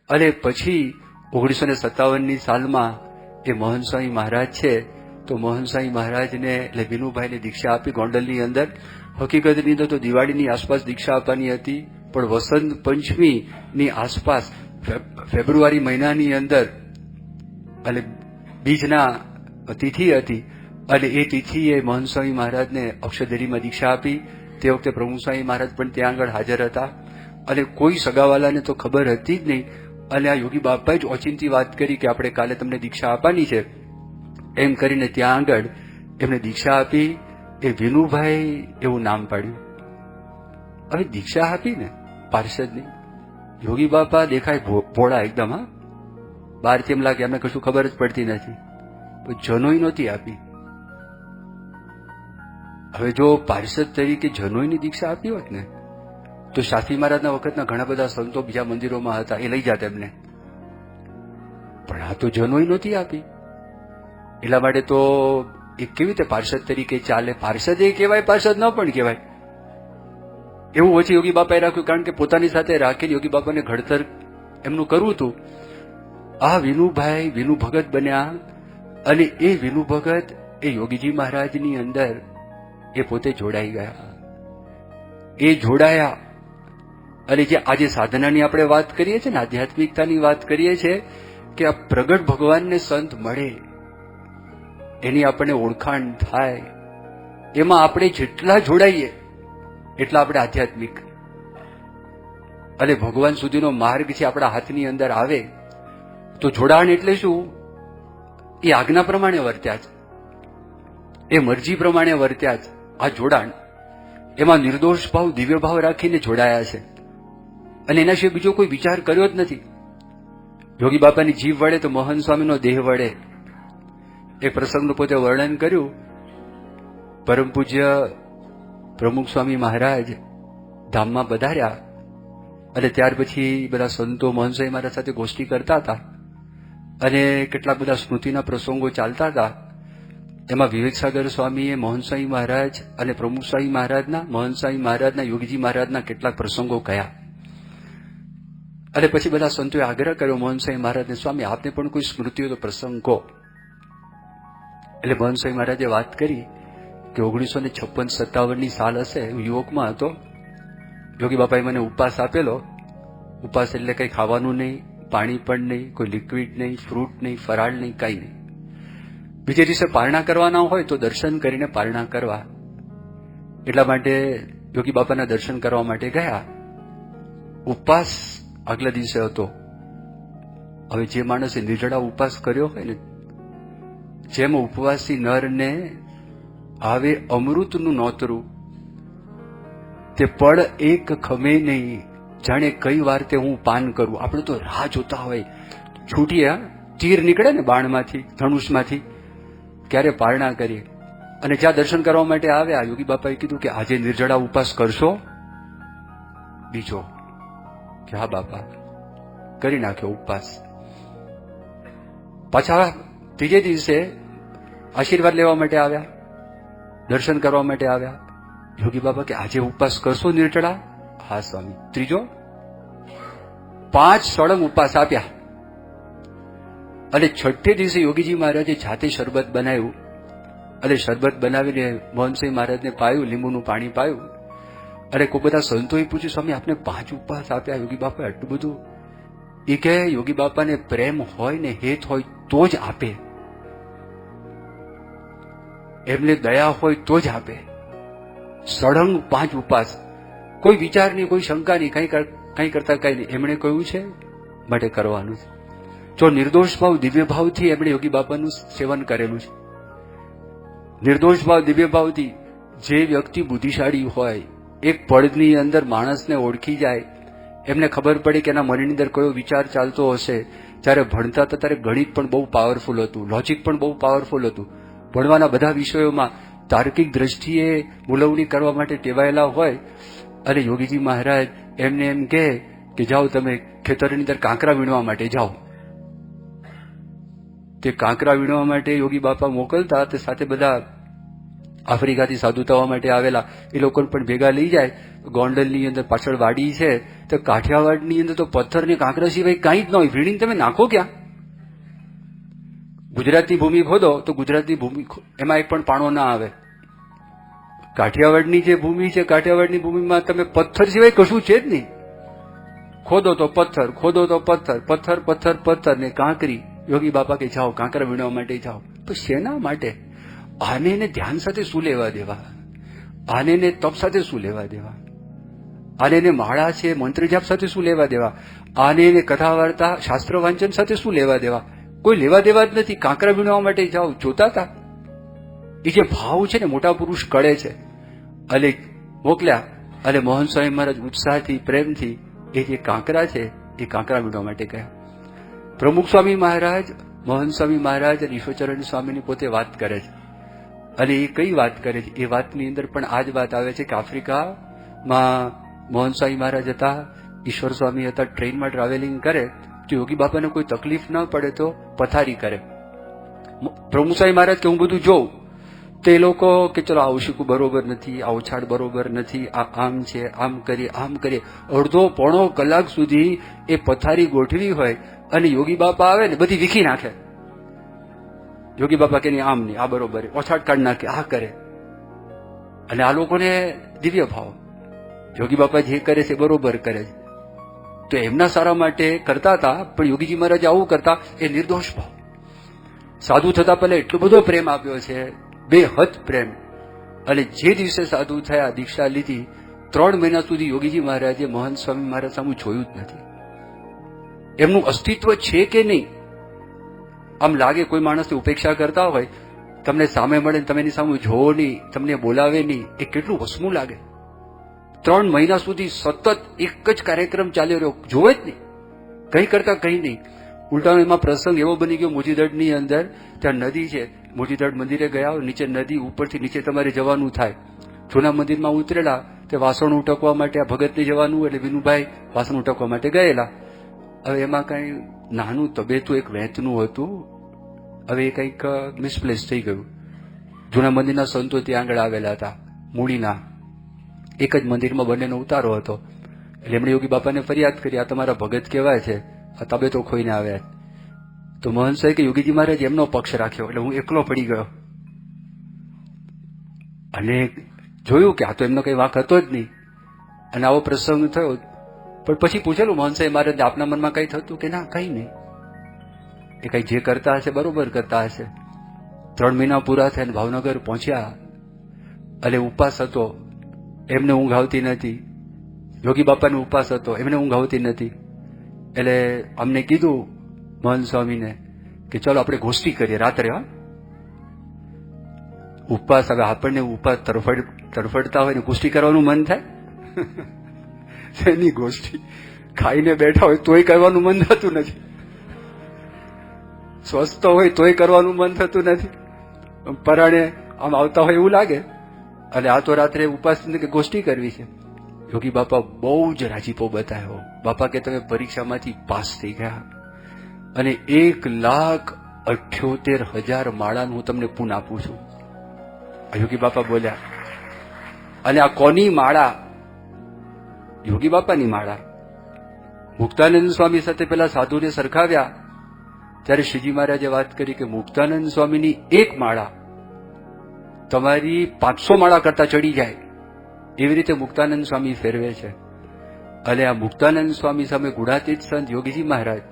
અને પછી 1957ની સાલમાં એ મોહન સ્વામી મહારાજ છે, તો મોહન સ્વામી મહારાજને એટલે વિનુભાઈને દીક્ષા આપી ગોંડલની અંદર. હકીકતની અંદર તો દિવાળીની આસપાસ દીક્ષા આપવાની હતી, પણ વસંત પંચમીની આસપાસ ફેબ્રુઆરી મહિનાની અંદર એટલે બીજના તિથિ હતી, અને એ તિથિએ મોહન સ્વામી મહારાજને અક્ષરધરીમાં દીક્ષા આપી. તે વખતે પ્રમુખ સ્વામી મહારાજ પણ ત્યાં આગળ હાજર હતા, અને કોઈ સગાવાલાને તો ખબર હતી જ નહીં. અને આ યોગી બાપાએ જ ઓચિંતી વાત કરી કે આપણે કાલે તમને દીક્ષા આપવાની છે, એમ કરીને ત્યાં આગળ એમને દીક્ષા આપી. એ વિનુભાઈ એવું નામ પાડ્યું. હવે દીક્ષા આપી ને પાર્ષદની, યોગી બાપા દેખાય ભોળા એકદમ, હા, બહારથી એમ લાગે એમને કશું ખબર જ પડતી નથી, પણ જનોઈ નહોતી આપી. હવે જો પાર્ષદ તરીકે જનોઈની દીક્ષા આપી હોત ને, તો શાસ્ત્રી મહારાજના વખતના ઘણા બધા સંતો બીજા મંદિરોમાં હતા, એ લઈ જાત એમને. પણ આ તો જનોઈ નહોતી આપી, એટલા માટે તો એ કેવી રીતે પાર્ષદ તરીકે ચાલે? પાર્ષદ એ કહેવાય, પાર્ષદ ન પણ કહેવાય. એવું ઓછી યોગી બાપાએ રાખ્યું, કારણ કે પોતાની સાથે રાખેલી યોગી બાપાને ઘડતર એમનું કરવું હતું. આ વિનુભાઈ વિનુ ભગત બન્યા, અને એ વિનુ ભગત એ યોગીજી મહારાજની અંદર એ પોતે જોડાઈ ગયા. એ જોડાયા, અને જે આજે સાધનાની આપણે વાત કરીએ છીએ ને, આધ્યાત્મિકતાની વાત કરીએ છીએ, કે આ પ્રગટ ભગવાનને સંત મળે, એની આપણને ઓળખાણ થાય, એમાં આપણે જેટલા જોડાઈએ એટલા આપણે આધ્યાત્મિક, અને ભગવાન સુધીનો માર્ગ છે આપણા હાથની અંદર આવે. તો જોડાણ એટલે શું? એ આજ્ઞા પ્રમાણે વર્ત્યા છે, એ મરજી પ્રમાણે વર્ત્યા છે. આ જોડાણ, એમાં નિર્દોષ ભાવ, દિવ્ય ભાવ રાખીને જોડાયા છે, અને એના સિવાય બીજો કોઈ વિચાર કર્યો જ નથી. યોગી બાપાની જીભ વડે તો મોહન સ્વામીનો દેહ વડે. એક પ્રસંગનું પોતે વર્ણન કર્યું. પરમ પૂજ્ય પ્રમુખ સ્વામી મહારાજ ધામમાં પધાર્યા, અને ત્યાર પછી બધા સંતો મોહન સ્વામી મહારાજ સાથે ગોષ્ઠી કરતા હતા, અને કેટલાક બધા સ્મૃતિના પ્રસંગો ચાલતા હતા. એમાં વિવેકસાગર સ્વામીએ મોહન સ્વામી મહારાજ અને પ્રમુખ સ્વામી મહારાજના, મોહન સ્વામી મહારાજના, યોગીજી મહારાજના કેટલાક પ્રસંગો કયા. અને પછી બધા સંતોએ આગ્રહ કર્યો મોહન સ્વામી મહારાજને, સ્વામી આપને પણ કોઈ સ્મૃતિ હોય તો પ્રસંગ કહો. એટલે મોહન સ્વામી મહારાજે વાત કરી કે 1956-57ની સાલ હશે, હું યુવકમાં હતો. યોગી બાપાએ મને ઉપવાસ આપેલો. ઉપવાસ એટલે કંઈ ખાવાનું નહીં, પાણી પણ નહીં, કોઈ લિક્વિડ નહીં, ફ્રૂટ નહીં, ફરાળ નહીં, કંઈ નહીં. બીજે દિવસે પારણા કરવાના હોય તો દર્શન કરીને પારણા કરવા. એટલા માટે યોગી બાપાના દર્શન કરવા માટે ગયા. ઉપવાસ આગલા દિવસે હતો. હવે જે માણસે નિર્જળા ઉપવાસ કર્યો હોય ને, જેમ ઉપવાસી નરને આવે અમૃતનું નોતરું, તે પળ એક ખમે નહીં, જાણે કઈ વાર તે હું પાન કરું. આપણે તો રાહ જોતા હોય, છૂટીએ, તીર નીકળે ને બાણમાંથી, ધનુષમાંથી, ક્યારે પારણા કરીએ. અને જ્યાં દર્શન કરવા માટે આવ્યા, યોગી બાપાએ કીધું કે આજે નિર્જળા ઉપવાસ કરશો? બીજો કે હા બાપા, કરી નાખ્યો ઉપવાસ. પાછા ત્રીજે દિવસે આશીર્વાદ લેવા માટે આવ્યા, દર્શન કરવા માટે આવ્યા. યોગી બાપા કે આજે ઉપવાસ કરશો નિર્જળા? હા સ્વામી. ત્રીજો, 5 સળંગ ઉપવાસ આપ્યા. અને છઠ્ઠે દિવસે યોગીજી મહારાજે જાતે શરબત બનાવ્યું, અને શરબત બનાવીને મોહનસિંહ મહારાજને પાયું, લીંબુનું પાણી પાયું. અને કોઈ બધા સંતોએ પૂછ્યું, સ્વામી આપને 5 ઉપવાસ આપ્યા, યોગી બાપા આટલું બધું? એ કે યોગી બાપાને પ્રેમ હોય ને હેત હોય તો જ આપે, એમને દયા હોય તો જ આપે. સળંગ 5 ઉપવાસ, કોઈ વિચાર નહીં, કોઈ શંકા નહીં, કંઈ કરતા કંઈ નહીં. એમણે કહ્યું છે માટે કરવાનું છે. જો નિર્દોષ ભાવ, દિવ્ય ભાવથી એમણે યોગી બાપાનું સેવન કરેલું છે. નિર્દોષ ભાવ, દિવ્ય ભાવથી જે વ્યક્તિ બુદ્ધિશાળી હોય, એક પળની અંદર માણસને ઓળખી જાય, એમને ખબર પડે કે એના મનની અંદર કયો વિચાર ચાલતો હશે. જ્યારે ભણતા હતા ત્યારે ગણિત પણ બહુ પાવરફુલ હતું, લોજિક પણ બહુ પાવરફુલ હતું. ભણવાના બધા વિષયોમાં તાર્કિક દ્રષ્ટિએ મુલવણી કરવા માટે ટેવાયેલા હોય. અને યોગીજી મહારાજ એમને એમ કહે કે જાઓ તમે ખેતરની અંદર કાંકરા વીણવા માટે જાઓ. તે કાંકરા વીણવા માટે યોગી બાપા મોકલતા, તે સાથે બધા આફ્રિકાથી સાધુ થવા માટે આવેલા એ લોકોને પણ ભેગા લઈ જાય. ગોંડલની અંદર પાછળ વાડી છે, તો કાઠિયાવાડની અંદર તો પથ્થર ને કાંકરા સિવાય કાંઈ જ ન હોય. વીણીને તમે નાખો ક્યાં? ગુજરાતની ભૂમિ ખોદો તો ગુજરાતની ભૂમિ એમાં એક પણ પાણો ના આવે. કાઠિયાવાડની જે ભૂમિ છે, કાઠિયાવાડની ભૂમિમાં તમે પથ્થર સિવાય કશું છે જ નહીં. ખોદો તો પથ્થર, ખોદો તો પથ્થર, પથ્થર પથ્થર પથ્થર ને કાંકરી. યોગી બાપા કે જાઓ કાંકરા વીણવા માટે જાઓ. તો શેના માટે? આને ને ધ્યાન સાથે શું લેવા દેવા? આને ને તપ સાથે શું લેવા દેવા? આને ને માળા છે, મંત્ર જાપ સાથે શું લેવા દેવા? આને ને કથા વાર્તા, શાસ્ત્ર વાંચન સાથે શું લેવા દેવા? કોઈ લેવા દેવા જ નથી. કાંકરા વીણવા માટે જાઓ. જોતા હતા એ જે ભાવ છે ને, મોટા પુરુષ કળે છે. અને મોકલ્યા અને મોહન સ્વામી મહારાજ ઉત્સાહથી, પ્રેમથી એ જે કાંકરા છે એ કાંકરા વીણવા માટે ગયા. પ્રમુખ સ્વામી મહારાજ, મોહન સ્વામી મહારાજ અને ઈશ્વરચરણ સ્વામીની પોતે વાત કરે છે. અને એ કઈ વાત કરે છે? એ વાતની અંદર પણ આ જ વાત આવે છે કે આફ્રિકામાં મોહન સ્વામી મહારાજ હતા, ઈશ્વર સ્વામી હતા. ટ્રેનમાં ટ્રાવેલિંગ કરે તો યોગી બાપાને કોઈ તકલીફ ન પડે તો પથારી કરે. પ્રમુખ સ્વામી મહારાજ કે હું બધું જોઉં. તો એ લોકો કે ચલો આ ઉશીકું બરોબર નથી, આ ઉછાળ બરોબર નથી, આ આમ છે, આમ કરીએ આમ કરીએ. અડધો પોણો કલાક સુધી એ પથારી ગોઠવી હોય અને યોગી બાપા આવે ને બધી વીખી નાખે. યોગી બાપા કે નહીં, આમ નહીં, આ બરોબર, ઓછાટ કાઢ નાખે, આ કરે. અને આ લોકોને દિવ્ય ભાવ, યોગી બાપા જે કરે છે બરોબર કરે છે. તો એમના સારા માટે કરતા હતા. પણ યોગીજી મહારાજ આવું કરતા, એ નિર્દોષ ભાવ. સાધુ થતા પહેલા એટલો બધો પ્રેમ આપ્યો છે, બેહદ પ્રેમ. અને જે દિવસે સાધુ થયા, દીક્ષા લીધી, 3 મહિના સુધી યોગીજી મહારાજે મહંત સ્વામી મહારાજ સામે જોયું જ નથી. એમનું અસ્તિત્વ છે કે નહીં? આમ લાગે કોઈ માણસની ઉપેક્ષા કરતા હોય, તમને સામે મળે તમે એની સામે જોવો નહીં, તમને બોલાવે નહીં, એ કેટલું વસમું લાગે. 3 મહિના સુધી સતત એક જ કાર્યક્રમ ચાલ્યો રહ્યો, જોવે જ નહીં, કંઈ કરતા કંઈ નહીં. ઉલટાનો એમાં પ્રસંગ એવો બની ગયો, મોજીદડની અંદર ત્યાં નદી છે, મોજીદડ મંદિરે ગયા, નીચે નદી, ઉપરથી નીચે તમારે જવાનું થાય. જૂના મંદિરમાં ઉતરેલા, તે વાસણ ઉટકવા માટે આ ભગતને જવાનું, એટલે વિનુભાઈ વાસણ ઉટકવા માટે ગયેલા. હવે એમાં કઈ નાનું તબેતું એક વેચનું હતું. હવે એ કંઈક મિસપ્લેસ થઈ ગયું. જૂના મંદિરના સંતો ત્યાં આગળ આવેલા હતા, મૂડીના. એક જ મંદિરમાં બંનેનો ઉતારો હતો. એટલે એમણે યોગી બાપાને ફરિયાદ કરી, આ તમારા ભગત કહેવાય છે, આ તબેતો ખોઈને આવ્યા. તો મહંત સાહેબ કે યોગીજી મહારાજ એમનો પક્ષ રાખ્યો. એટલે હું એકલો પડી ગયો અને જોયું કે આ તો એમનો કઈ વાંક હતો જ નહીં. અને આવો પ્રસંગ થયો. પણ પછી પૂછેલું મહંત સાહેબ મહારાજ, આપના મનમાં કઈ થતું? કે ના, કઈ નહીં, એ કઈ જે કરતા હશે બરોબર કરતા હશે. 3 મહિના પૂરા થયા, ભાવનગર પહોંચ્યા. અને ઉપવાસ હતો, એમને ઊંઘ આવતી નથી. યોગી બાપાને ઉપવાસ હતો, એમને ઊંઘ આવતી નથી. એટલે અમને કીધું મહંત સ્વામીને કે ચલો આપણે ગોષ્ઠી કરીએ રાત્રે. હા, ઉપવાસ. હવે આપણને ઉપવાસ તરફડતા હોય ને ગોષ્ઠી કરવાનું મન થાય? એની ગોષ્ઠી ખાઈને બેઠા હોય તોય કરવાનું મન થતું નથી, સ્વસ્થ હોય તોય કરવાનું મન થતું નથી. પરાણે આમ આવતા હોય એવું લાગે. અને આ તો રાત્રે ઉપવાસ કે ગોષ્ઠી કરવી છે. યોગી બાપા બહુ જ રાજીપો બતાવ્યો. બાપા કે તમે પરીક્ષામાંથી પાસ થઈ ગયા અને 1,78,000 માળાનું હું તમને પૂન આપું છું. યોગી બાપા બોલ્યા. અને આ કોની માળા? યોગી બાપાની માળા. મુક્તાનંદ સ્વામી સાથે પેલા સાધુને સરખાવ્યા ત્યારે શ્રીજી મહારાજે વાત કરી કે મુક્તાનંદ સ્વામીની એક માળા તમારી 500 માળા કરતા ચડી જાય, એવી રીતે મુક્તાનંદ સ્વામી ફેરવે છે. અને આ મુક્તાનંદ સ્વામી સામે ગુણાતીત સંત યોગીજી મહારાજ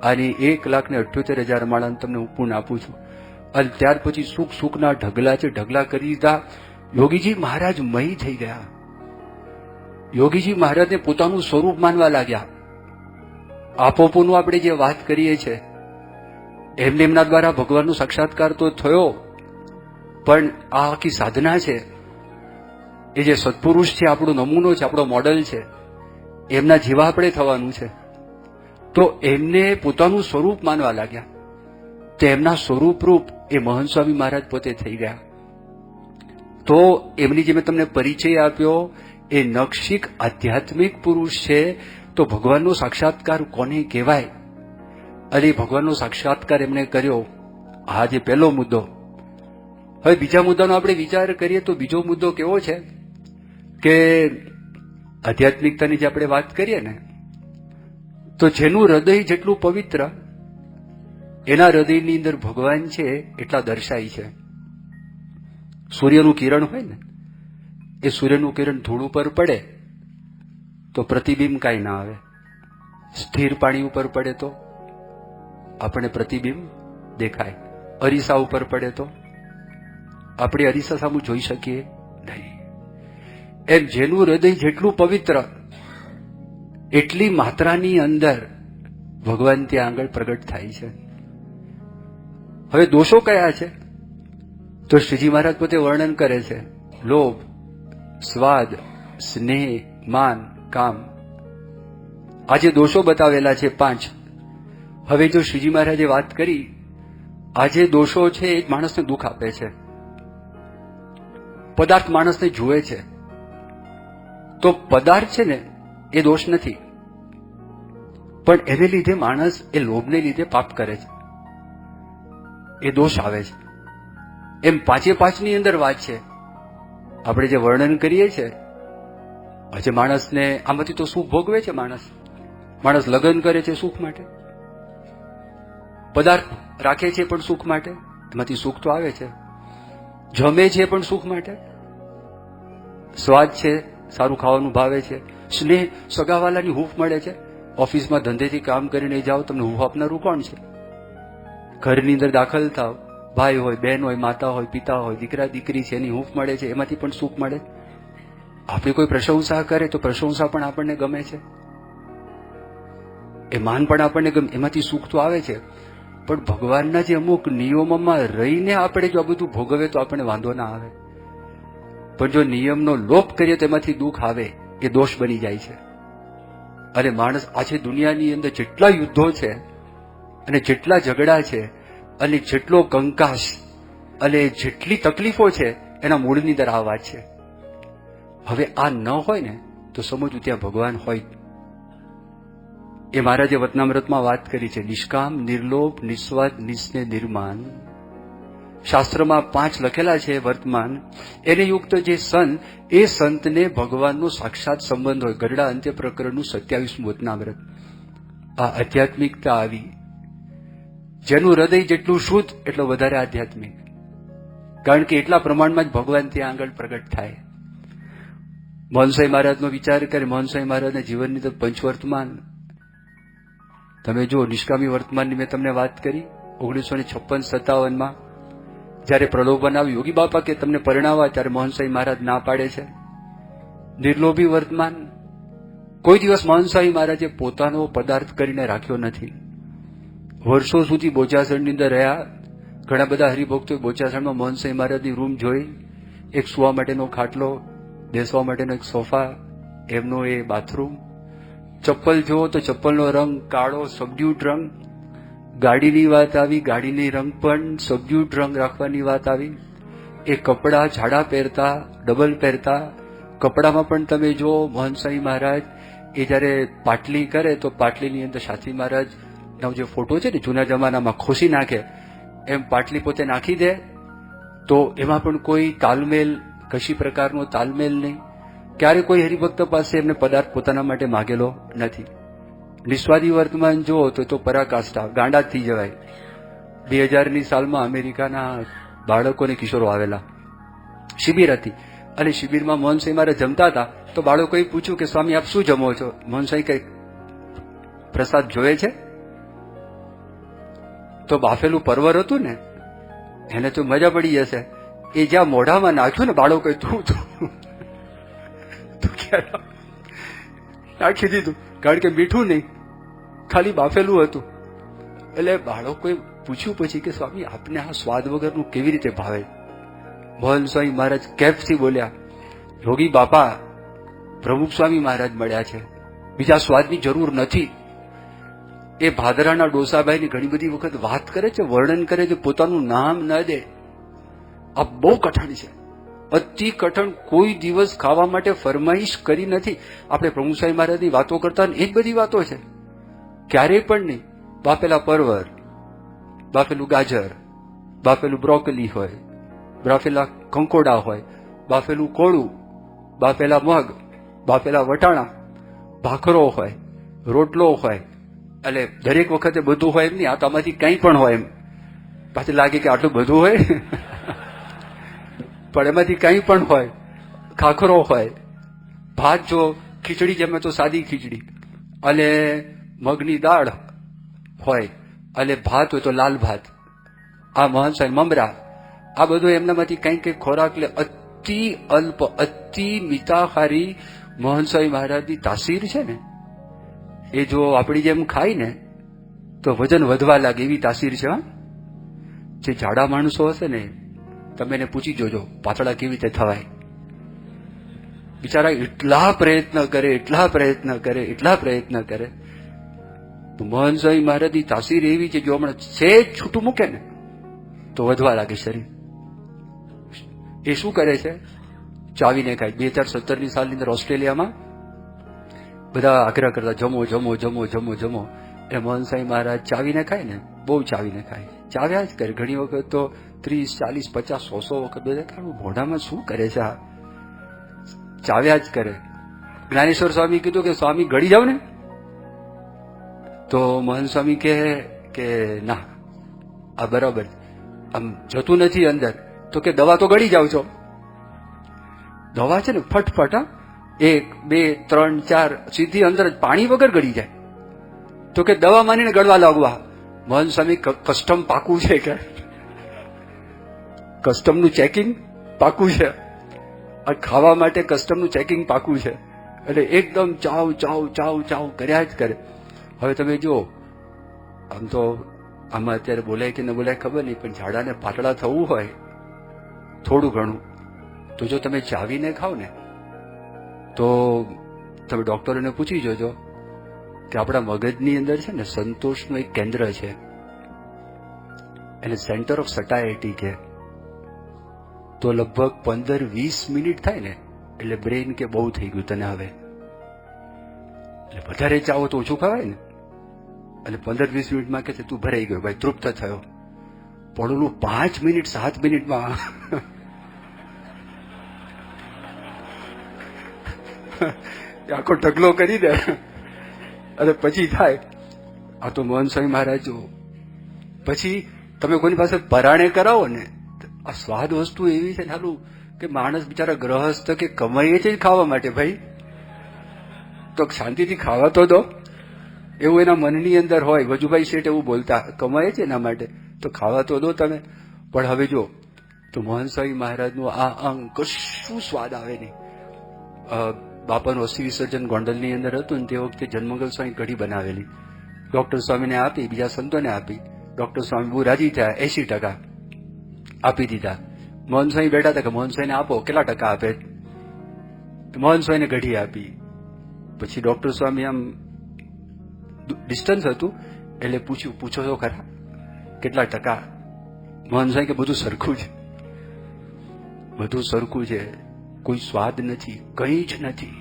આની 1,78,000 માળા તમને હું પૂન આપું છું. અને ત્યાર પછી સુખ સુખના ઢગલા છે, ઢગલા કરી દીધા. યોગીજી મહારાજ મહી થઈ ગયા. યોગીજી મહારાજને પોતાનું સ્વરૂપ માનવા લાગ્યા. આપોપોનું આપણે જે વાત કરીએ છીએ, એમને એમના દ્વારા ભગવાનનો સાક્ષાત્કાર તો થયો, પણ આ આખી સાધના છે, એ જે સત્પુરુષ છે, આપણો નમૂનો છે, આપણો મોડલ છે, એમના જેવા આપણે થવાનું છે. તો એમને પોતાનું સ્વરૂપ માનવા લાગ્યા. તો એમના સ્વરૂપ રૂપ એ મહંત સ્વામી મહારાજ પોતે થઈ ગયા. તો એમની જે મેં તમને પરિચય આપ્યો, એ નખશિક આધ્યાત્મિક પુરુષ છે. તો ભગવાનનો સાક્ષાત્કાર કોને કહેવાય? અને ભગવાનનો સાક્ષાત્કાર એમણે કર્યો. આ જે પહેલો મુદ્દો. હવે બીજા મુદ્દાનો આપણે વિચાર કરીએ તો બીજો મુદ્દો કેવો છે કે આધ્યાત્મિકતાની જે આપણે વાત કરીએ ને, તો જેનું હૃદય જેટલું પવિત્ર, એના હૃદયની અંદર ભગવાન છે એટલા દર્શાય છે. સૂર્યનું કિરણ હોય ને, એ સૂર્યનું કિરણ ધૂળ ઉપર પડે તો પ્રતિબિંબ કાંઈ ના આવે. સ્થિર પાણી ઉપર પડે તો આપણે પ્રતિબિંબ દેખાય. અરીસા ઉપર પડે તો આપણે અરીસા સામું જોઈ શકીએ નહીં. એમ જેનું હૃદય જેટલું પવિત્ર, એટલી માત્રાની અંદર ભગવાન ત્યાં આગળ પ્રગટ થાય છે. હવે દોષો કયા છે? તો શ્રીજી મહારાજ પોતે વર્ણન કરે છે. લોભ, સ્વાદ, સ્નેહ, માન, કામ. આ જે દોષો બતાવેલા છે 5. હવે જો શ્રીજી મહારાજે વાત કરી, આ જે દોષો છે એ માણસને દુઃખ આપે છે. પદાર્થ માણસને જુએ છે, તો પદાર્થ છે ને એ દોષ નથી, પણ એને લીધે માણસ એ લોભને લીધે પાપ કરે છે, એ દોષ આવે છે. એમ 5-5ની અંદર વાત છે. આપણે જે વર્ણન કરીએ છીએ, આજે માણસને આમાંથી તો સુખ ભોગવે છે. માણસ લગ્ન કરે છે સુખ માટે, પદાર્થ રાખે છે પણ સુખ માટે, એમાંથી સુખ તો આવે છે. જમે છે પણ સુખ માટે, સ્વાદ છે, સારું ખાવાનું ભાવે છે. સ્નેહ, સગાવાલાની હૂંફ મળે છે. ઓફિસમાં ધંધેથી કામ કરીને જાઓ, તમને હૂંફ આપનારું કોણ છે? ઘરની અંદર દાખલ થાવ, ભાઈ હોય, બહેન હોય, માતા હોય, પિતા હોય, દીકરા દીકરી છે, એની હૂંફ મળે છે, એમાંથી પણ સુખ મળે. આપણે કોઈ પ્રશંસા કરે તો પ્રશંસા પણ આપણને ગમે છે, એ માન પણ આપણને ગમે, એમાંથી સુખ તો આવે છે. પણ ભગવાનના જે અમુક નિયમોમાં રહીને આપણે જો આ બધું ભોગવે તો આપણને વાંધો ના આવે. પણ જો નિયમનો લોપ કરીએ તો એમાંથી દુઃખ આવે, એ દોષ બની જાય છે. અને માણસ આજે દુનિયાની અંદર જેટલા યુદ્ધો છે અને જેટલા ઝઘડા છે અને જેટલો કંકાસ અને જેટલી તકલીફો છે, એના મૂળની અંદર આ વાત છે. હવે આ ન હોય ને તો સમજવું ત્યાં ભગવાન હોય. એ મહારાજે વતનામૃતમાં વાત કરી છે. નિષ્કામ, નિર્લોભ, નિસ્વાર્થ, નિસ્નેહ, નિર્માન. શાસ્ત્રમાં 5 લખેલા છે વર્તમાન. એને યુક્ત જે સંત, એ સંતને ભગવાનનો સાક્ષાત સંબંધ હોય. ગરડા અંત્ય પ્રકરણનું 27મું વતનામૃત. આ આધ્યાત્મિકતા આવી. જેનું હૃદય જેટલું શુદ્ધ એટલો વધારે આધ્યાત્મિક, કારણ કે એટલા પ્રમાણમાં જ ભગવાન ત્યાં આગળ પ્રગટ થાય. મોહનસાઈ મહારાજનો વિચાર કરે. મોહનસાઈ મહારાજના જીવનની અંદર પંચવર્તમાન તમે જો, નિષ્કામી વર્તમાનની મેં તમને વાત કરી. 1956-57માં જયારે પ્રલોભન આવ્યું, યોગી બાપા કે તમને પરણાવવા, ત્યારે મોહનસાઈ મહારાજ ના પાડે છે. નિર્લોભી વર્તમાન, કોઈ દિવસ મોહનસાઈ મહારાજે પોતાનો પદાર્થ કરીને રાખ્યો નથી. વર્ષો સુધી બોચાસણની અંદર રહ્યા. ઘણા બધા હરિભક્તોએ બોચાસણમાં મોહનસાઈ મહારાજની રૂમ જોઈ. એક સુવા માટેનો ખાટલો, બેસવા માટેનો એક સોફા, એમનો એ બાથરૂમ. ચપ્પલ જુઓ તો ચપ્પલનો રંગ કાળો, સબડ્યુડ રંગ. ગાડીની વાત આવી, ગાડીની રંગ પણ સબડ્યુડ રંગ રાખવાની વાત આવી. એ કપડા જાડા પહેરતા, ડબલ પહેરતા. કપડામાં પણ તમે જો મોહનસાઈ મહારાજ એ જયારે પાટલી કરે તો પાટલીની અંદર શાસ્ત્રી મહારાજનો જે ફોટો છે ને, જૂના જમાનામાં ખોસી નાખે એમ પાટલી પોતે નાખી દે, તો એમાં પણ કોઈ તાલમેલ, કશી પ્રકારનો તાલમેલ નહીં. ક્યારે કોઈ હરિભક્ત પાસે એમને પદાર્થ પોતાના માટે માગેલો નથી. નિસ્વાદી વર્તમાન જુઓ તો પરાકાષ્ઠા, ગાંડા થઈ જવાય. 2000ની સાલમાં અમેરિકાના બાળકોને કિશોરો આવેલા, શિબિર હતી, અને શિબિરમાં મોહનસાઈ મહારાજ જમતા હતા. તો બાળકોએ પૂછ્યું કે સ્વામી આપ શું જમો છો? મોહનસાઈ કઈ પ્રસાદ જોવે છે? તો બાફેલું પરવર હતું ને, એને તો મજા પડી જશે. એ જ્યાં મોઢામાં નાખ્યું ને, બાળકોએ તું નાખી દીધું, કારણ કે મીઠું નહીં, ખાલી બાફેલું હતું. એટલે બાળકોએ પૂછ્યું પછી કે સ્વામી આપને આ સ્વાદ વગરનું કેવી રીતે ભાવે? મોહનસ્વામી મહારાજ કેફથી બોલ્યા, યોગી બાપા પ્રમુખ સ્વામી મહારાજ મળ્યા છે, બીજા સ્વાદની જરૂર નથી. એ ભાદરાના ડોસાભાઈની ઘણી બધી વખત વાત કરે છે, વર્ણન કરે છે, પોતાનું નામ ન દે. આ બહુ કઠણ છે, અતિ કઠણ. કોઈ દિવસ ખાવા માટે ફરમાઈશ કરી નથી. આપણે પ્રમુખ સ્વામી મહારાજની વાતો કરતા એ જ બધી વાતો છે, ક્યારેય પણ નહીં. બાફેલા પરવર, બાફેલું ગાજર, બાફેલું બ્રોકલી હોય, બાફેલા કંકોડા હોય, બાફેલું કોળું, બાફેલા મગ, બાફેલા વટાણા, ભાખરો હોય, રોટલો હોય, એટલે દરેક વખતે બધું હોય એમ નહીં, આ તો આમાંથી કંઈ પણ હોય એમ. પાછું લાગે કે આટલું બધું હોય પણ એમાંથી કંઈ પણ હોય. ખાખરો હોય, ભાત, જો ખીચડી જમે તો સાદી ખીચડી, અને મગની દાળ હોય, અને ભાત હોય તો લાલ ભાત. આ મહંત સાહેબ મમરા, આ બધું એમનામાંથી કંઈક કંઈક ખોરાક લે. અતિ અલ્પ, અતિ મિતાહારી મહંત સ્વામી મહારાજની તાસીર છે ને, એ જો આપણી જેમ ખાય ને તો વજન વધવા લાગે, એવી તાસીર છે. હા, જે જાડા માણસો હશે ને, તમે એને પૂછી જોજો પાતળા કેવી રીતે થવાય. બિચારા એટલા પ્રયત્ન કરે, એટલા પ્રયત્ન કરે, એટલા પ્રયત્ન કરે. મહંત સ્વામી મહારાજની તાસીર એવી છે, જો હમણાં સેજ છૂટું મૂકે ને તો વધવા લાગે શરીર. એ શું કરે છે? ચાવીને ખાય. 2017ની સાલની અંદર ઓસ્ટ્રેલિયામાં બધા આગ્રહ કરતા, જમો જમો જમો જમો જમો. એ મહંત સ્વામી મહારાજ ચાવીને ખાય ને, બહુ ચાવીને ખાય, ચાવ્યા જ કરે. ઘણી વખત તો 30, 40, 50, 100 વખત બધા મોઢામાં શું કરે છે આ, ચાવ્યા જ કરે. જ્ઞાનેશ્વર સ્વામી કીધું કે સ્વામી ગળી જાવ ને, તો મહંત સ્વામી કહે કે ના, આ બરાબર આમ જતું નથી અંદર. તો કે દવા તો ગળી જાવ છો. દવા છે ને ફટફટ, 1, 2, 3, 4 સીધી અંદર જ, પાણી વગર ગળી જાય. તો કે દવા માનીને ગળવા લાગવા. મહંત સ્વામી કસ્ટમ પાકું છે કે કસ્ટમનું ચેકિંગ પાકું છે, આ ખાવા માટે કસ્ટમનું ચેકિંગ પાકું છે. એટલે એકદમ ચાવ ચાવ ચાવ ચાવ કર્યા જ કરે. હવે તમે જુઓ, આમ તો આમાં અત્યારે બોલાય કે ન બોલાય ખબર નહીં, પણ ઝાડાને પાતળા થવું હોય થોડું ઘણું, તો જો તમે ચાવીને ખાવ ને, તો તમે ડોક્ટરોને પૂછી જોજો કે આપણા મગજની અંદર છે ને સંતોષનું એક કેન્દ્ર છે, એને સેન્ટર ઓફ સટાયટી કે. તો લગભગ 15-20 મિનિટ થાય ને એટલે બ્રેઇન કે બહુ થઈ ગયું તને હવે, એટલે વધારે ચાવો તો ઓછું ખવાય ને. અને 15-20 મિનિટમાં કે તું ભરાઈ ગયો ભાઈ, તૃપ્ત થયો. પણ ઓલું 5 મિનિટ 7 મિનિટમાં આખો ઢગલો કરી દે અને પછી થાય. આ તો મહંત સ્વામી મહારાજ જુઓ, પછી તમે કોઈની પાસે પરાણે કરાવો ને, આ સ્વાદ વસ્તુ એવી છે સારું કે માણસ બિચારા ગ્રહસ્થ કે કમાઈએ છે ખાવા માટે, ભાઈ તો શાંતિથી ખાવા તો દો, એવું એના મનની અંદર હોય. વજુભાઈ શેઠ એવું બોલતા, કમાય છે એના માટે તો ખાવા તો દો તમે. પણ હવે જો, તો મહંત સ્વામી મહારાજનું આ અંગ કશું સ્વાદ આવે નહીં. બાપાનું અસ્થિ વિસર્જન ગોંડલની અંદર હતું ને, તે વખતે જન્મંગલ સ્વામી કઢી બનાવેલી, ડોક્ટર સ્વામીને આપી, બીજા સંતોને આપી. ડોક્ટર સ્વામી બહુ રાજી થયા, 80% આપી દીધા. મહંત સ્વામી બેઠા હતા કે મહંત સ્વામીને આપો, કેટલા ટકા આપે? મહંત સ્વામીને કઢી આપી. પછી ડોક્ટર સ્વામી આમ ડિસ્ટન્સ હતું એટલે પૂછ્યું, પૂછો છો ખરા કેટલા ટકા? મહંત સ્વામી કે બધું સરખું છે, બધું સરખું છે, કોઈ સ્વાદ નથી, કંઈ જ નથી,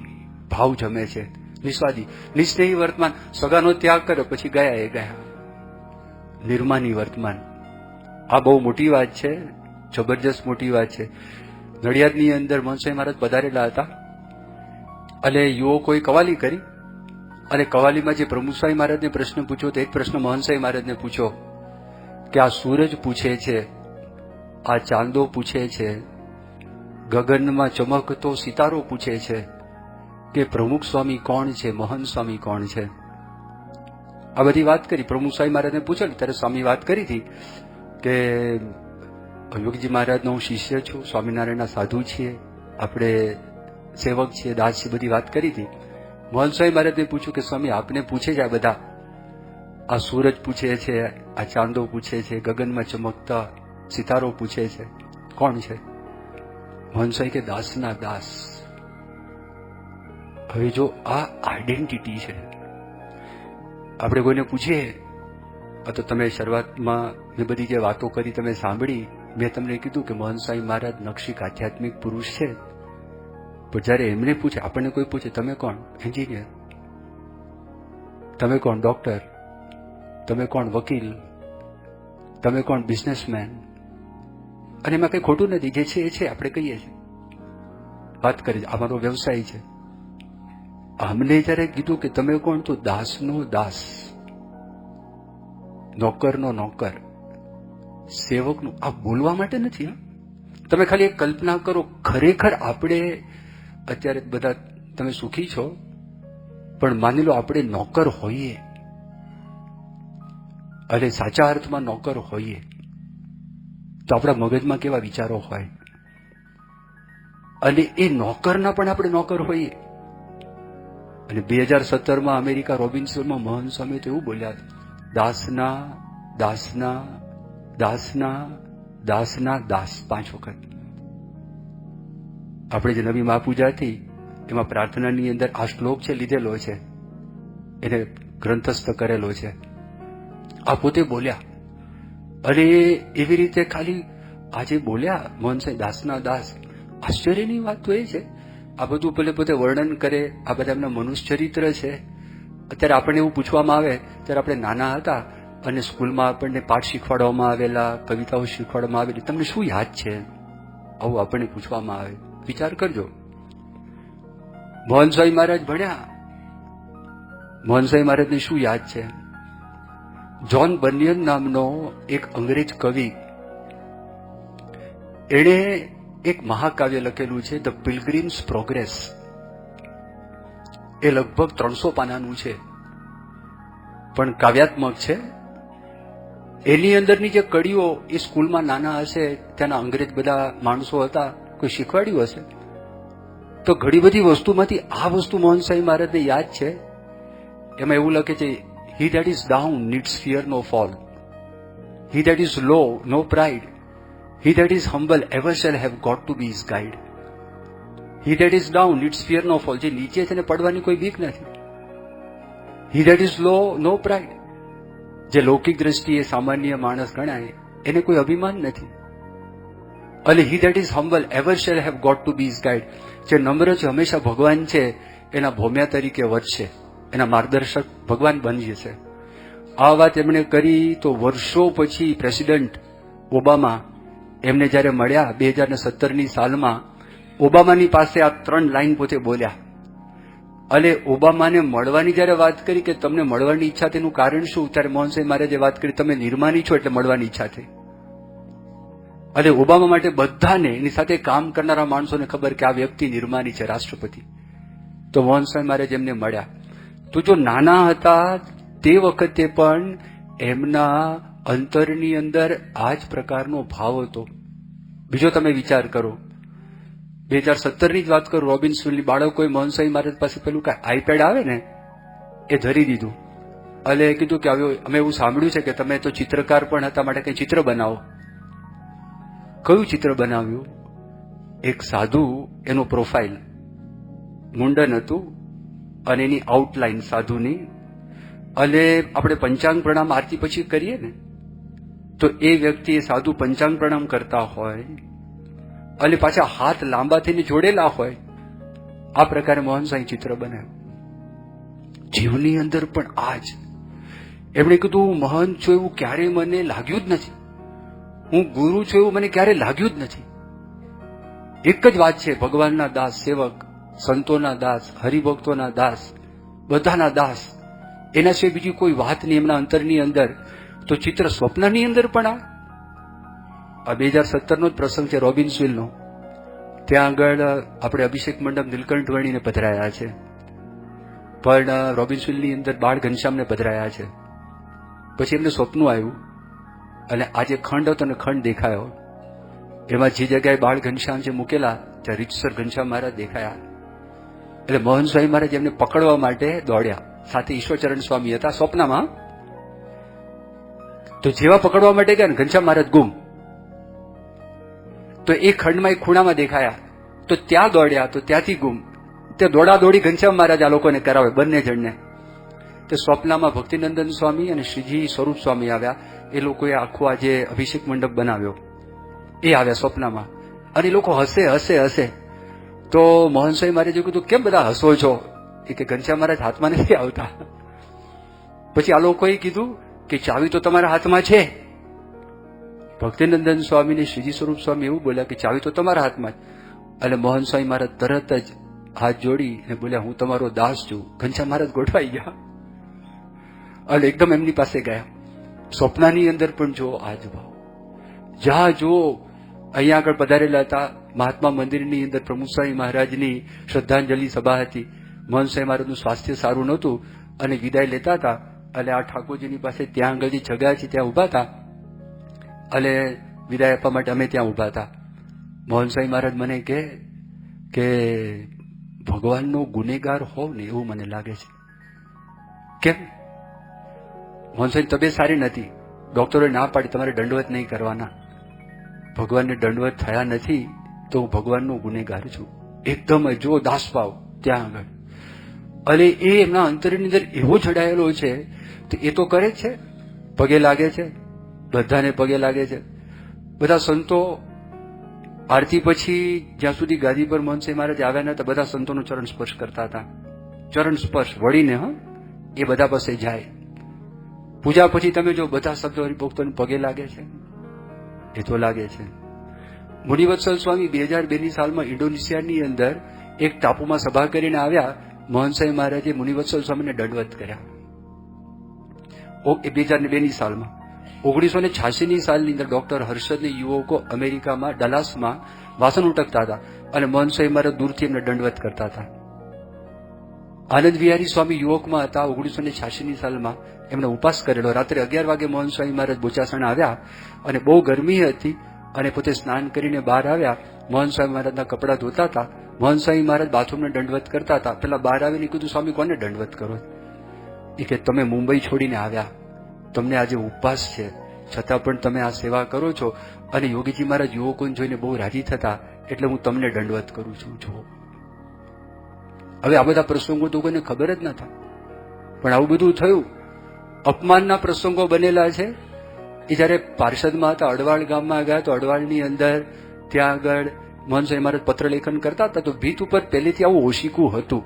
ભાવ જમે છે, નિસ્વાદી નિસ્નેહી વર્તમાન. સગાનો ત્યાગ કર્યો પછી ગયા એ ગયા, નિર્માની વર્તમાન. આ બહુ મોટી વાત છે, જબરજસ્ત મોટી વાત છે. નડિયાદની અંદર મહંત સ્વામી મહારાજ પધારેલા હતા અને યુવકોએ કવાલી કરી, અને કવાલીમાં જે પ્રમુખ સ્વામી મહારાજને પ્રશ્ન પૂછ્યો, તો એક પ્રશ્ન મહંત સ્વામી મહારાજને પૂછ્યો કે આ સૂરજ પૂછે છે, આ ચાંદો પૂછે છે, ગગનમાં ચમકતો સિતારો પૂછે છે કે પ્રમુખ સ્વામી કોણ છે, મહંત સ્વામી કોણ છે? આ બધી વાત કરી. પ્રમુખ સ્વામી મહારાજને પૂછેલું ત્યારે સ્વામી વાત કરી હતી કે યોગીજી મહારાજનો હું શિષ્ય છું, સ્વામિનારાયણના સાધુ છીએ, આપણે સેવક છીએ, દાસ છીએ, બધી વાત કરી હતી. મહંત સ્વામી મહારાજને પૂછ્યું કે સ્વામી આપને પૂછે છે આ બધા, આ સૂરજ પૂછે છે, આ ચાંદો પૂછે છે, ગગનમાં ચમકતા સિતારો પૂછે છે, કોણ છે? મહંત સ્વામી કે દાસના દાસ. હવે જો આ આઈડેન્ટિટી છે, આપણે કોઈને પૂછીએ, તો તમે શરૂઆતમાં મેં બધી જે વાતો કરી તમે સાંભળી, મેં તમને કીધું કે મહંત સ્વામી મહારાજ નક્ષિક આધ્યાત્મિક પુરુષ છે. પણ જયારે એમને પૂછે, આપણને કોઈ પૂછે તમે કોણ? એન્જિનિયર. તમે કોણ? ડોક્ટર. તમે કોણ? વકીલ. તમે કોણ? બિઝનેસમેન. અને એમાં કંઈ ખોટું નથી, જે છે એ છે, આપણે કહીએ છીએ, વાત કરી, અમારો વ્યવસાય છે. અમને જયારે કીધું કે તમે કોણ? તો દાસનો દાસ, નોકરનો નોકર, સેવકનું. આ બોલવા માટે નથી. હા, તમે ખાલી એક કલ્પના કરો, ખરેખર આપણે અત્યારે બધા તમે સુખી છો, પણ માની લો આપણે નોકર હોઈએ, અને સાચા અર્થમાં નોકર હોઈએ, તો આપણા મગજમાં કેવા વિચારો હોય. અને એ નોકરના પણ આપણે નોકર હોઈએ. અને 2017 અમેરિકા રોબિન્સનમાં મહાન સ્વામી તો એવું બોલ્યા, દાસના દાસના દાસના દાસના દાસ, 5 વખત. આપણે જે નવી મહાપૂજા હતી એમાં પ્રાર્થનાની અંદર આ શ્લોક છે, લીધેલો છે, એને ગ્રંથસ્થ કરેલો છે. આ પોતે બોલ્યા. અને એવી રીતે ખાલી આજે બોલ્યા મોહન સાંઈ દાસના દાસ. આશ્ચર્યની વાત તો એ છે, આ બધું ભલે પોતે વર્ણન કરે, આ બધા એમના મનુષ્ય ચરિત્ર છે. અત્યારે આપણને એવું પૂછવામાં આવે, ત્યારે આપણે નાના હતા અને સ્કૂલમાં આપણને પાઠ શીખવાડવામાં આવેલા, કવિતાઓ શીખવાડવામાં આવેલી, તમને શું યાદ છે? આવું આપણને પૂછવામાં આવે. વિચાર કરજો. મોહન સ્વામી મહારાજ ભણ્યા, મોહન સ્વામી મહારાજને શું યાદ છે? જ્હોન બનિયન નામનો એક અંગ્રેજ કવિ, એણે એક મહાકાવ્ય લખેલું છે, ધ પિલગ્રીમ્સ પ્રોગ્રેસ. એ લગભગ 300 પાનાનું છે, પણ કાવ્યાત્મક છે. એની અંદરની જે કડીઓ એ સ્કૂલમાં નાના હશે, ત્યાંના અંગ્રેજ બધા માણસો હતા, કોઈ શીખવાડ્યું હશે. તો ઘણી બધી વસ્તુમાંથી આ વસ્તુ મોહન સ્વામી મહારાજને યાદ છે. એમાં એવું લખે છે, he that is down needs fear no fall, he that is low no pride, he that is humble ever shall have God to be his guide. he that is down needs fear no fall, જે નીચે છે ને પડવાની કોઈ બીક નથી. he that is low no pride, જે લૌકિક દ્રષ્ટિએ સામાન્ય માણસ ગણાય એને કોઈ અભિમાન નથી. અને he that is humble ever shall have God to be his guide, જે નમ્ર છે હંમેશા ભગવાન છે એના ભોમ્યા તરીકે વધશે, એના માર્ગદર્શક ભગવાન બની જશે. આ વાત એમણે કરી તો વર્ષો પછી પ્રેસિડેન્ટ ઓબામા એમને જયારે મળ્યા 2017ની સાલમાં, ઓબામાની પાસે આ 3 લાઈન પોતે બોલ્યા. અને ઓબામાને મળવાની જયારે વાત કરી કે તમને મળવાની ઈચ્છા તેનું કારણ શું, ત્યારે મોહન સાંઈ મહારાજે વાત કરી, તમે નિર્માની છો એટલે મળવાની ઈચ્છા થઈ. અને ઓબામા માટે બધાને, એની સાથે કામ કરનારા માણસોને ખબર કે આ વ્યક્તિ નિર્માની છે, રાષ્ટ્રપતિ. તો મોહન સ્વામી મહારાજ એમને મળ્યા. તો જો નાના હતા તે વખતે પણ એમના અંતરની અંદર આ જ પ્રકારનો ભાવ હતો. બીજો તમે વિચાર કરો, 2017ની જ વાત કરું, રોબિન્સવિલની બાળકોએ મોહન સ્વામી મહારાજ પાસે પેલું કાંઈ આઈપેડ આવે ને એ ધરી દીધું. અને કીધું કે હવે અમે એવું સાંભળ્યું છે કે તમે તો ચિત્રકાર પણ હતા, માટે કંઈ ચિત્ર બનાવો. કયું ચિત્ર બનાવ્યું? એક સાધુ, એનો પ્રોફાઇલ, મુંડન હતું અને એની આઉટલાઈન સાધુની. અને આપણે પંચાંગ પ્રણામ આરતી પછી કરીએ ને, તો એ વ્યક્તિ, એ સાધુ પંચાંગ પ્રણામ કરતા હોય અને પાછા હાથ લાંબા થઈને જોડેલા હોય. આ પ્રકારે મોહન સાંઈ ચિત્ર બનાવ્યું. જીવની અંદર પણ આ જ. એમણે કીધું, હું મહંત છું એવું ક્યારેય મને લાગ્યું જ નથી, હું ગુરુ છું એવું મને ક્યારે લાગ્યું જ નથી. એક જ વાત છે, ભગવાનના દાસ, સેવક, સંતોના દાસ, હરિભક્તોના દાસ, બધાના દાસ. એના સિવાય બીજી કોઈ વાત નહીં એમના અંતરની અંદર. તો ચિત્ર સ્વપ્નની અંદર પણ આ 2017નો જ પ્રસંગ છે રોબિન્સવિલનો. ત્યાં આગળ આપણે અભિષેક મંડપ નીલકંઠ વર્ણીને પધરાયા છે, પણ રોબિન્સવિલની અંદર બાળ ઘનશ્યામને પધરાયા છે. પછી એમને સ્વપ્ન આવ્યું અને આજે ખંડ હતો અને ખંડ દેખાયો. એમાં જે જગ્યાએ બાળ ઘનશ્યામ છે મૂકેલા, ત્યાં રીતસર ઘનશ્યામ મહારાજ દેખાયા. એટલે મોહન સ્વામી મહારાજ એમને પકડવા માટે દોડ્યા, સાથે ઈશ્વરચરણ સ્વામી હતા સ્વપ્નમાં. તો જેવા પકડવા માટે ગયા ને, ઘનશ્યામ મહારાજ ગુમ. તો એ ખંડમાં એક ખૂણામાં દેખાયા, તો ત્યાં દોડ્યા, તો ત્યાંથી ગુમ. તે દોડા દોડી ઘનશ્યામ મહારાજ આ લોકોને કરાવે, બંને જણને. તે સ્વપ્નમાં ભક્તિનંદન સ્વામી અને શ્રીજી સ્વરૂપ સ્વામી આવ્યા. એ લોકોએ આખો આ જે અભિષેક મંડપ બનાવ્યો એ આવ્યા સ્વપ્નમાં. અને એ લોકો હસે હસે હસે. તો મોહન સ્વામી મહારાજે કીધું, કેમ બધા હસો છો? એ કે ઘનશ્યામ મહારાજ હાથમાં નથી આવતા. પછી આ લોકોએ કીધું કે ચાવી તો તમારા હાથમાં છે. ભક્તિનંદન સ્વામી ને શ્રીજી સ્વરૂપ સ્વામી એવું બોલ્યા કે ચાવી તો તમારા હાથમાં જ. અને મોહન સ્વામી મહારાજ તરત જ હાથ જોડીને બોલ્યા, હું તમારો દાસ છું. ઘનશ્યામ મહારાજ ગોઠવાઈ ગયા અને એકદમ એમની પાસે ગયા. સ્વપ્નાની અંદર પણ જો આ જ ભાવ, જ્યાં જો અહીંયા આગળ પધારેલા હતા મહાત્મા મંદિરની અંદર પ્રમુખ સ્વામી મહારાજની શ્રદ્ધાંજલિ સભા હતી. મહંત સ્વામી મહારાજનું સ્વાસ્થ્ય સારું નહોતું અને વિદાય લેતા હતા. એટલે આ ઠાકોરજીની પાસે ત્યાં આગળ જે જગ્યા છે ત્યાં ઉભા હતા અને વિદાય આપવા માટે અમે ત્યાં ઉભા હતા. મહંત સ્વામી મહારાજ મને કહે કે ભગવાનનો ગુનેગાર હોવ ને એવું મને લાગે છે. કેમ? મહંત સ્વામી તબિયત સારી નથી, ડોક્ટરોએ ના પાડી તમારે દંડવત નહીં કરવાના. ભગવાનને દંડવત થયા નથી તો હું ભગવાનનો ગુનેગાર છું. એકદમ જો દાસભાવ ત્યાં આગળ. અને એ એમના અંતરની અંદર એવો જડાયેલો છે તો એ તો કરે જ છે, પગે લાગે છે, બધાને પગે લાગે છે. બધા સંતો આરતી પછી જ્યાં સુધી ગાદી પર મહંત સ્વામી મહારાજ આવ્યા નતા બધા સંતોનો ચરણ સ્પર્શ કરતા હતા. ચરણ સ્પર્શ વળીને એ બધા પાસે જાય. પૂજા પછી તમે જો બધા શબ્દો હરિભક્તોને પગે લાગે છે, એ તો લાગે છે. મુનિવત્સલ સ્વામી 2002ની સાલમાં ઇન્ડોનેશિયાની અંદર એક ટાપુમાં સભા કરીને આવ્યા. મહંત સ્વામી મહારાજે મુનિવત્સલ સ્વામીને દંડવત કર્યા. 2002ની સાલમાં. 1986ની સાલની અંદર ડોક્ટર હર્ષદને યુવકો અમેરિકામાં ડલાસમાં વાસણ ઉટકતા હતા અને મહંત સ્વામી મહારાજ દૂરથી એમને દંડવત કરતા હતા. આનંદ વિહારી સ્વામી યુવકમાં હતા. 1986ની સાલમાં એમને ઉપાસ કરેલો. રાત્રે 11 વાગે મહંત સ્વામી મહારાજ બોચાસણ આવ્યા અને બહુ ગરમી હતી અને પોતે સ્નાન કરીને બહાર આવ્યા. મહંત સ્વામી મહારાજના કપડાં ધોતા હતા. મહંત સ્વામી મહારાજ બાથરૂમને દંડવત કરતા હતા. પેલા બહાર આવીને કીધું, સ્વામી કોને દંડવત કરો? એ કે તમે મુંબઈ છોડીને આવ્યા, તમને આજે ઉપવાસ છે, છતાં પણ તમે આ સેવા કરો છો. અને યોગીજી મહારાજ યુવકોને જોઈને બહુ રાજી થતા, એટલે હું તમને દંડવત કરું છું. જો હવે આ બધા પ્રસંગો તો કોઈને ખબર જ નતા, પણ આવું બધું થયું. અપમાનના પ્રસંગો બનેલા છે. એ જયારે પાર્ષદમાં હતા, અડવાળ ગામમાં ગયા તો અડવાળની અંદર ત્યાં આગળ મહંત સ્વામી મહારાજ પત્ર લેખન કરતા હતા તો ભીત ઉપર પહેલેથી આવું ઓશિકું હતું.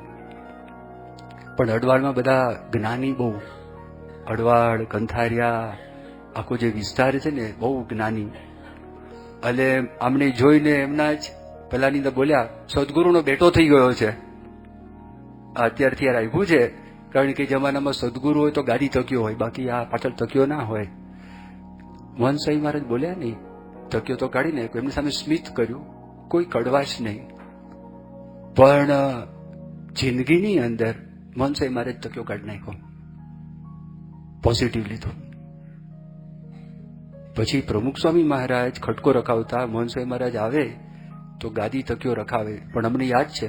પણ અડવાળમાં બધા જ્ઞાની બહુ, અડવાળ કંથારિયા આખો જે વિસ્તાર છે ને બહુ જ્ઞાની. એટલે આમને જોઈને એમના જ પેલાની અંદર બોલ્યા, સદગુરુનો બેટો થઈ ગયો છે. અત્યારથી યાર આવ્યું છે, કારણ કે જમાનામાં સદગુરુ હોય તો ગાડી તક્યો હોય, બાકી આ પાછળ તક્યો ના હોય. મહંત સ્વામી મહારાજ બોલ્યા નહીં, તક્યો તો કાઢી નાખ્યો. એમની સામે સ્મિત કર્યું, કોઈ કડવાશ નહીં. પણ જિંદગીની અંદર મહંત સ્વામી મહારાજ તક્યો કાઢી નાખ્યો, પોઝિટિવ લીધો. પછી પ્રમુખ સ્વામી મહારાજ ખટકો રખાવતા. મહંત સ્વામી મહારાજ આવે તો ગાદી તકિયો રખાવે. પણ અમને યાદ છે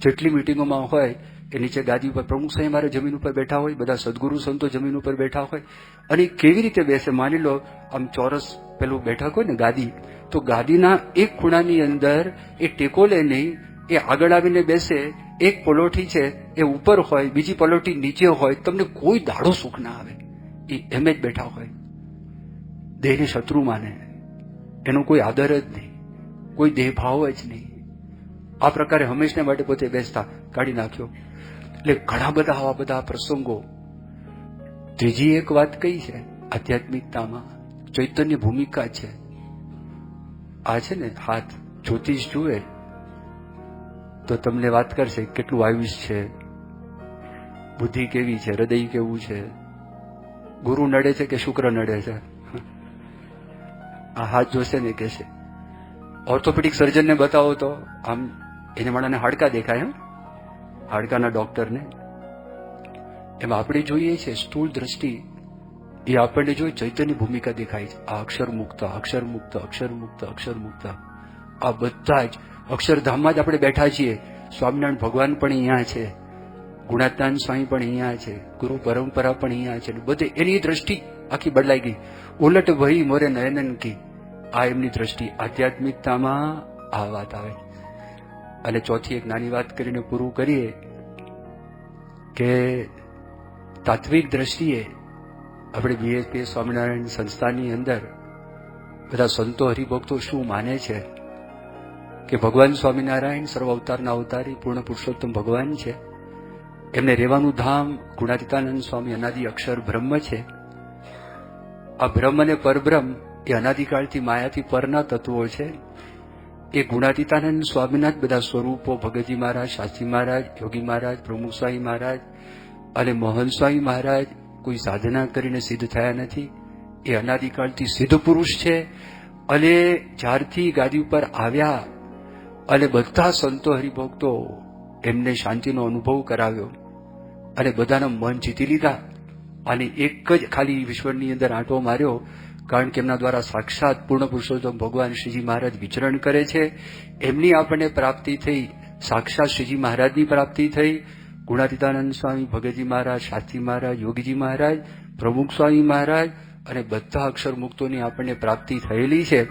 જેટલી મિટિંગોમાં હોય એ નીચે ગાદી ઉપર પ્રમુખ સ્વામી મહારાજ જમીન ઉપર બેઠા હોય, બધા સદગુરુ સંતો જમીન ઉપર બેઠા હોય. અને કેવી રીતે બેસે? માની લો આમ ચોરસ પેલું બેઠક હોય ને ગાદી, તો ગાદીના એક ખૂણાની અંદર એ ટેકો લે નહીં, એ આગળ આવીને બેસે. એક પલોઠી છે એ ઉપર હોય, બીજી પલોઠી નીચે હોય. તમને કોઈ દાડો સુખ ના આવે. એ એમ જ બેઠા હોય, દેહને શત્રુ માને, એનો કોઈ આદર જ નહીં, કોઈ દેહભાવ જ નહીં. આ પ્રકારે હંમેશા માટે પોતે બેસતા. કાઢી નાખ્યો. એટલે ઘણા બધા આવા બધા પ્રસંગો. ત્રીજી એક વાત કઈ છે આધ્યાત્મિકતામાં ચૈતન્ય ભૂમિકા છે. આ છે ને હાથ જ્યોતિષ જુએ તો તમને વાત કરશે કેટલું આયુષ છે, બુદ્ધિ કેવી છે, હૃદય કેવું છે, ગુરુ નડે છે કે શુક્ર નડે છે. આ હાથ જોશે ને કહેશે. ઓર્થોપેડિક સર્જનને બતાવો તો આમ એને માણસને હાડકા દેખાય, હાડકાના ડોક્ટરને. એમ આપણે જોઈએ છે સ્થૂળ દ્રષ્ટિ, એ આપણને જોઈ ચૈતન્ય ભૂમિકા દેખાય છે. આ અક્ષર મુક્ત, અક્ષર મુક્ત, અક્ષર મુક્ત, અક્ષર મુક્ત, આ બધા જ અક્ષરધામમાં જ આપણે બેઠા છીએ. સ્વામિનારાયણ ભગવાન પણ અહીંયા છે, ગુણાત્માન સ્વામી પણ અહીંયા છે, ગુરુ પરંપરા પણ અહીંયા છે. બધે એની દ્રષ્ટિ આખી બદલાઈ ગઈ. ઉલટ ભઈ મોરે નયનન કી, આ એમની દ્રષ્ટિ. આધ્યાત્મિકતામાં આ વાત આવે. અને ચોથી એક નાની વાત કરીને પૂરું કરીએ કે તાત્વિક દ્રષ્ટિએ આપણે બીએસપી સ્વામિનારાયણ સંસ્થાની અંદર બધા સંતો હરિભક્તો શું માને છે કે ભગવાન સ્વામિનારાયણ સર્વ અવતારના અવતારી પૂર્ણ પુરુષોત્તમ ભગવાન છે. એમને રહેવાનું ધામ ગુણાતીતાનંદ સ્વામી અનાદિ અક્ષર બ્રહ્મ છે. આ બ્રહ્મ અને પરબ્રહ્મ એ અનાદિકાળથી માયાથી પરના તત્વો છે. એ ગુણાતીતાનંદ સ્વામીના જ બધા સ્વરૂપો ભગતજી મહારાજ, શાસ્ત્રી મહારાજ, યોગી મહારાજ, પ્રમુખ સ્વામી મહારાજ અને મોહન સ્વામી મહારાજ કોઈ સાધના કરીને સિદ્ધ થયા નથી. એ અનાદિકાળથી સિદ્ધ પુરુષ છે. અને જ્યારથી ગાદી ઉપર આવ્યા અને બધા સંતો હરિભક્તો એમને શાંતિનો અનુભવ કરાવ્યો અને બધાના મન જીતી લીધા. અને એક જ ખાલી વિશ્વની અંદર આંટો માર્યો, કારણ કે એમના દ્વારા સાક્ષાત પૂર્ણ પુરુષોત્તમ ભગવાન શ્રીજી મહારાજ વિચરણ કરે છે. એમની આપણને પ્રાપ્તિ થઈ, સાક્ષાત શ્રીજી મહારાજની પ્રાપ્તિ થઈ. ગુણાતીતાનંદ સ્વામી, ભગતજી મહારાજ, શાસ્ત્રી મહારાજ, યોગીજી મહારાજ, પ્રમુખ સ્વામી મહારાજ અને બધા અક્ષર મુક્તોની આપણને પ્રાપ્તિ થયેલી છે.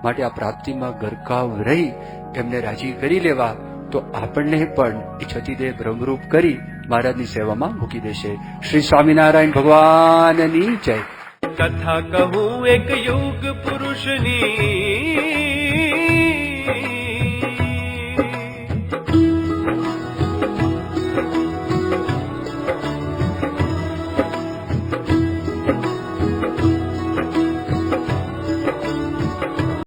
માટે આ પ્રાપ્તિમાં ગરકાવ રહી એમને રાજી કરી લેવા, તો આપણને પણ એ છતીદેહ બ્રહ્મરૂપ કરી મહારાજની સેવામાં મૂકી દેશે. શ્રી સ્વામિનારાયણ ભગવાનની જય. કથા કહું એક યુગ પુરુષની,